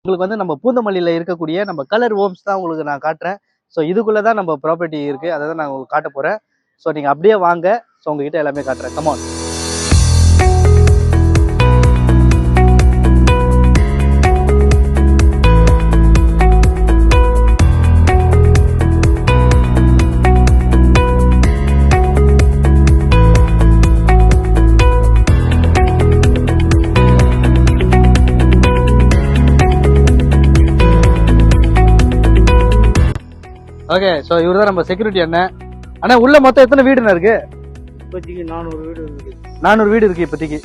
உங்களுக்கு வந்து நம்ம பூந்தமல்லியில் இருக்கக்கூடிய நம்ம கலர் ஹோம்ஸ் தான் உங்களுக்கு நான் காட்டுறேன். ஸோ இதுக்குள்ளே தான் நம்ம ப்ராப்பர்ட்டி இருக்குது, அதை தான் நான் உங்களுக்கு காட்ட போகிறேன். ஸோ நீங்கள் அப்படியே வாங்க, ஸோ உங்ககிட்ட எல்லாமே காட்டுறேன். கமான். ஓகே, ஸோ இவர் தான் நம்ம செக்யூரிட்டி அண்ணன். அண்ணா உள்ள மொத்தம் எத்தனை வீடுண்ணா இருக்கு? இப்போதைக்கு 400 வீடு இருக்குது. 400 வீடு இருக்கு இப்போதைக்கு.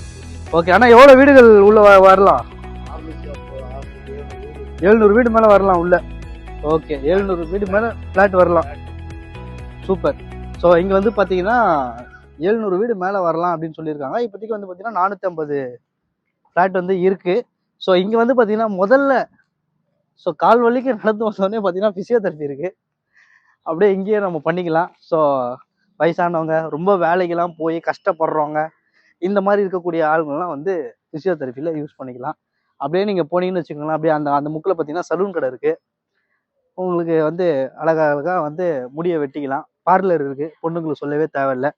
ஓகே அண்ணா, எவ்வளோ வீடுகள் உள்ள வரலாம்? 700 வீடு மேலே வரலாம் உள்ள. ஓகே, 700 வீடு மேலே ஃப்ளாட் வரலாம். சூப்பர். ஸோ இங்கே வந்து பார்த்தீங்கன்னா 700 வீடு மேலே வரலாம் அப்படின்னு சொல்லியிருக்காங்க. இப்போதைக்கு வந்து பார்த்தீங்கன்னா 450 ஃப்ளாட் வந்து இருக்கு. ஸோ இங்கே வந்து பார்த்தீங்கன்னா முதல்ல ஸோ கால் வலிக்கு நடந்து வந்தோடனே பார்த்தீங்கன்னா ஃபிசியோதெரப்பி இருக்கு. அப்படியே இங்கேயே நம்ம பண்ணிக்கலாம். ஸோ வயசானவங்க, ரொம்ப வேலைக்கெல்லாம் போய் கஷ்டப்படுறவங்க, இந்த மாதிரி இருக்கக்கூடிய ஆளுங்கள்லாம் வந்து ஃபிசியோதெரப்பியில் யூஸ் பண்ணிக்கலாம். அப்படியே நீங்கள் போனீங்கன்னு வச்சுக்கோங்களேன், அப்படியே அந்த முக்கில் பார்த்தீங்கன்னா சலூன் கடை இருக்குது. உங்களுக்கு வந்து அழகாக வந்து முடியை வெட்டிக்கலாம். பார்லர் இருக்குது, பொண்ணுங்களுக்கு சொல்லவே தேவையில்லை.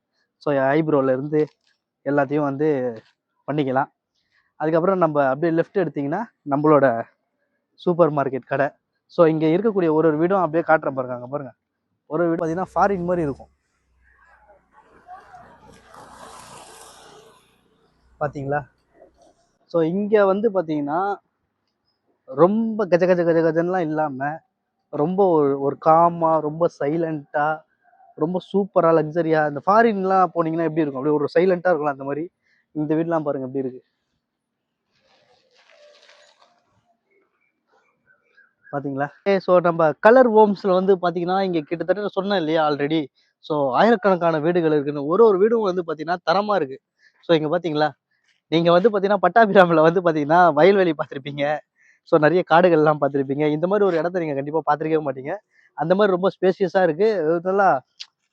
ஸோ ஐப்ரோலேருந்து எல்லாத்தையும் வந்து பண்ணிக்கலாம். அதுக்கப்புறம் நம்ம அப்படியே லெஃப்ட் எடுத்திங்கன்னா நம்மளோட சூப்பர் மார்க்கெட் கடை. ஸோ இங்கே இருக்கக்கூடிய ஒரு வீடும் அப்படியே காட்டுறேன் பாருங்க. அங்கே பாருங்கள், ஒரு வீடு பார்த்தீங்கன்னா ஃபாரின் மாதிரி இருக்கும். பார்த்தீங்களா? ஸோ இங்கே வந்து பார்த்தீங்கன்னா ரொம்ப கஜ கஜ கஜ கஜன்லாம் இல்லாமல் ரொம்ப ஒரு காமாக, ரொம்ப சைலண்ட்டாக, ரொம்ப சூப்பராக லக்ஸரியாக. இந்த ஃபாரின்லாம் போனீங்கன்னா எப்படி இருக்கும்? அப்படியே ஒரு சைலண்ட்டாக இருக்கலாம். அந்த மாதிரி இந்த வீடெலாம் பாருங்கள் எப்படி இருக்குது பார்த்தீங்களா? ஸோ நம்ம கலர் ஹோம்ஸில் வந்து பார்த்தீங்கன்னா இங்கே கிட்டத்தட்ட சொன்னேன் இல்லையா ஆல்ரெடி. ஸோ ஆயிரக்கணக்கான வீடுகள் இருக்குன்னு. ஒரு வீடும் வந்து பார்த்தீங்கன்னா தரமாக இருக்குது. ஸோ இங்கே பார்த்தீங்களா, நீங்கள் வந்து பார்த்தீங்கன்னா பட்டாபிராமில் வந்து பார்த்தீங்கன்னா வயல்வெளி பார்த்துருப்பீங்க. ஸோ நிறைய காடுகள்லாம் பார்த்துருப்பீங்க. இந்த மாதிரி ஒரு இடத்த நீங்கள் கண்டிப்பாக பார்த்துருக்கவே மாட்டீங்க. அந்த மாதிரி ரொம்ப ஸ்பேஷியஸாக இருக்குது. நல்லா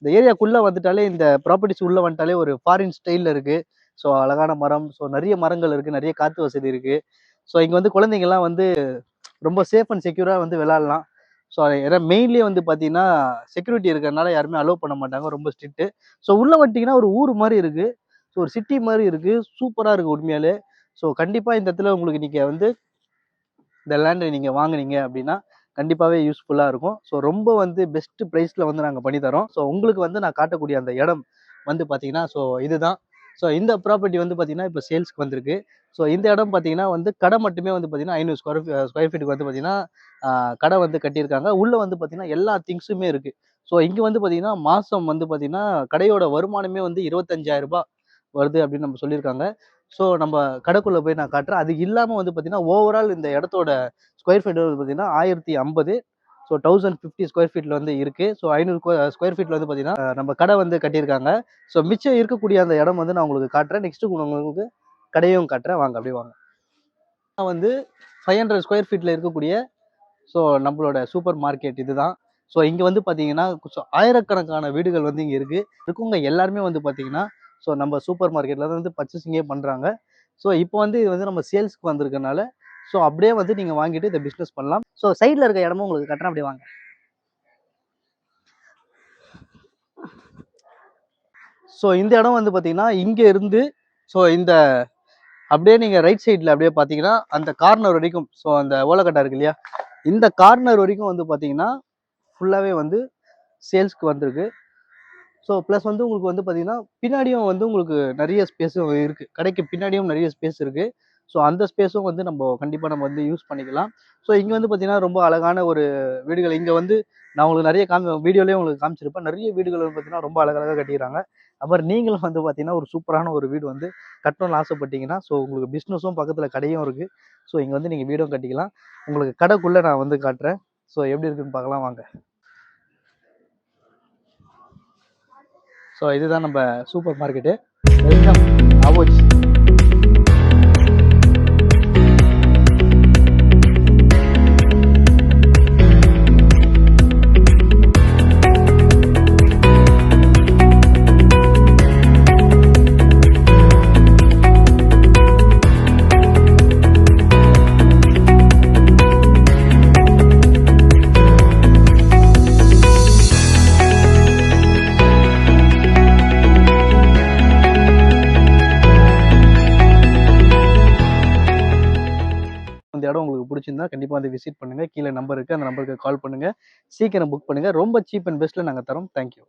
இந்த ஏரியாக்குள்ளே வந்துட்டாலே, இந்த ப்ராப்பர்ட்டிஸ் உள்ளே வந்துட்டாலே ஒரு ஃபாரின் ஸ்டைலில் இருக்குது. ஸோ அழகான மரம், ஸோ நிறைய மரங்கள் இருக்குது, நிறைய காற்று வசதி இருக்குது. ஸோ இங்கே வந்து குழந்தைங்கள்லாம் வந்து ரொம்ப சேஃப் அண்ட் செக்யூராக வந்து விளாட்லாம். ஸோ ஏன்னா மெயின்லேயே வந்து பார்த்தீங்கன்னா செக்யூரிட்டி இருக்கிறதுனால யாருமே அலோவ் பண்ண மாட்டாங்க, ரொம்ப ஸ்ட்ரிக்ட்டு. ஸோ உள்ளே வந்துட்டிங்கன்னா ஒரு ஊர் மாதிரி இருக்குது. ஸோ ஒரு சிட்டி மாதிரி இருக்குது, சூப்பராக இருக்குது உண்மையாலே. ஸோ கண்டிப்பாக இந்த இடத்துல உங்களுக்கு நீங்கள் வந்து இந்த லேண்டை நீங்கள் வாங்குனீங்க அப்படின்னா கண்டிப்பாகவே யூஸ்ஃபுல்லாக இருக்கும். ஸோ ரொம்ப வந்து பெஸ்ட்டு ப்ரைஸில் வந்து நாங்கள் பண்ணித்தரோம். ஸோ உங்களுக்கு வந்து நான் காட்டக்கூடிய அந்த இடம் வந்து பார்த்தீங்கன்னா ஸோ இதுதான். ஸோ இந்த ப்ராப்பர்ட்டி வந்து பார்த்தீங்கன்னா இப்போ சேல்ஸ்க்கு வந்திருக்கு. ஸோ இந்த இடம் பார்த்தீங்கன்னா வந்து கடை மட்டுமே வந்து பார்த்தீங்கன்னா 500 ஸ்கொயர் ஃபீட்டுக்கு வந்து பார்த்தீங்கன்னா கடை வந்து கட்டியிருக்காங்க. உள்ளே வந்து பார்த்தீங்கன்னா எல்லா திங்ஸுமே இருக்குது. ஸோ இங்கே வந்து பார்த்தீங்கன்னா மாதம் வந்து பார்த்தீங்கன்னா கடையோட வருமானமே வந்து 25,000 ரூபாய் வருது அப்படின்னு நம்ம சொல்லியிருக்காங்க. ஸோ நம்ம கடைக்குள்ளே போய் நான் காட்டுறேன். அது இல்லாமல் வந்து பார்த்தீங்கன்னா ஓவரால் இந்த இடத்தோட ஸ்கொயர் ஃபீட் வந்து பார்த்தீங்கன்னா 1050. ஸோ 1050 ஸ்கொயர் ஃபீட்டில் வந்து இருக்குது. ஸோ 500 ஸ்கொயர் ஃபீட்டில் வந்து பார்த்தீங்கன்னா நம்ம கடை வந்து கட்டியிருக்காங்க. ஸோ மிச்சம் இருக்கக்கூடிய அந்த இடம் வந்து நான் உங்களுக்கு காட்டுறேன். நெக்ஸ்ட்டு உங்களுக்கு கடையும் காட்டுறேன், வாங்க அப்படியே வாங்க. நான் வந்து 500 ஸ்கொயர் ஃபீட்டில் இருக்கக்கூடிய ஸோ நம்மளோட சூப்பர் மார்க்கெட் இதுதான். ஸோ இங்கே வந்து பார்த்தீங்கன்னா ஆயிரக்கணக்கான வீடுகள் வந்து இங்கே இருக்கவங்க எல்லாருமே வந்து பார்த்தீங்கன்னா ஸோ நம்ம சூப்பர் மார்க்கெட்டில் வந்து பர்ச்சேசிங்கே பண்ணுறாங்க. ஸோ இப்போ வந்து இது வந்து நம்ம சேல்ஸ்க்கு வந்திருக்கனால ஸோ அப்படியே வந்து நீங்கள் வாங்கிட்டு இதை பிஸ்னஸ் பண்ணலாம். ஸோ சைடில் இருக்க இடமும் உங்களுக்கு கட்டுறேன், அப்படியே வாங்க. ஸோ இந்த இடம் வந்து பார்த்தீங்கன்னா இங்கே இருந்து ஸோ இந்த அப்படியே நீங்கள் ரைட் சைடில் அப்படியே பார்த்தீங்கன்னா அந்த கார்னர் வரைக்கும், ஸோ அந்த ஓலக்கட்டை இருக்கு இல்லையா, இந்த கார்னர் வரைக்கும் வந்து பார்த்தீங்கன்னா ஃபுல்லாகவே வந்து சேல்ஸ்க்கு வந்திருக்கு. ஸோ ப்ளஸ் வந்து உங்களுக்கு வந்து பார்த்தீங்கன்னா பின்னாடியும் வந்து உங்களுக்கு நிறைய ஸ்பேஸும் இருக்குது. கடைக்கு பின்னாடியும் நிறைய ஸ்பேஸ் இருக்குது. ஸோ அந்த ஸ்பேஸும் வந்து நம்ம கண்டிப்பாக நம்ம வந்து யூஸ் பண்ணிக்கலாம். ஸோ இங்கே வந்து பார்த்தீங்கன்னா ரொம்ப அழகான ஒரு வீடுகள் இங்கே வந்து நான் உங்களுக்கு நிறைய வீடியோலேயே உங்களுக்கு காமிச்சிருப்பேன். நிறைய வீடுகள் வந்து பார்த்தீங்கன்னா ரொம்ப அழகாக கட்டிக்கிறாங்க. அப்புறம் நீங்களும் வந்து பார்த்தீங்கன்னா ஒரு சூப்பரான ஒரு வீடு வந்து கட்டணும்னு ஆசைப்பட்டீங்கன்னா ஸோ உங்களுக்கு பிஸ்னஸும் பக்கத்தில் கடையும் இருக்குது. ஸோ இங்கே வந்து நீங்கள் வீடும் கட்டிக்கலாம். உங்களுக்கு கடைக்குள்ளே நான் வந்து காட்டுறேன். ஸோ எப்படி இருக்குன்னு பார்க்கலாம் வாங்க. ஸோ இதுதான் நம்ம சூப்பர் மார்க்கெட்டு. வெல்கம் ஆவோச். உங்களுக்கு பிடிச்சிருந்தா கண்டிப்பாக வந்து விசிட் பண்ணுங்கள். கீழே நம்பர் இருக்குது, அந்த நம்பருக்கு கால் பண்ணுங்கள். சீக்கிரம் புக் பண்ணுங்கள். ரொம்ப சீப் அண்ட் பெஸ்ட்டில் நாங்கள் தரோம். தேங்க்யூ.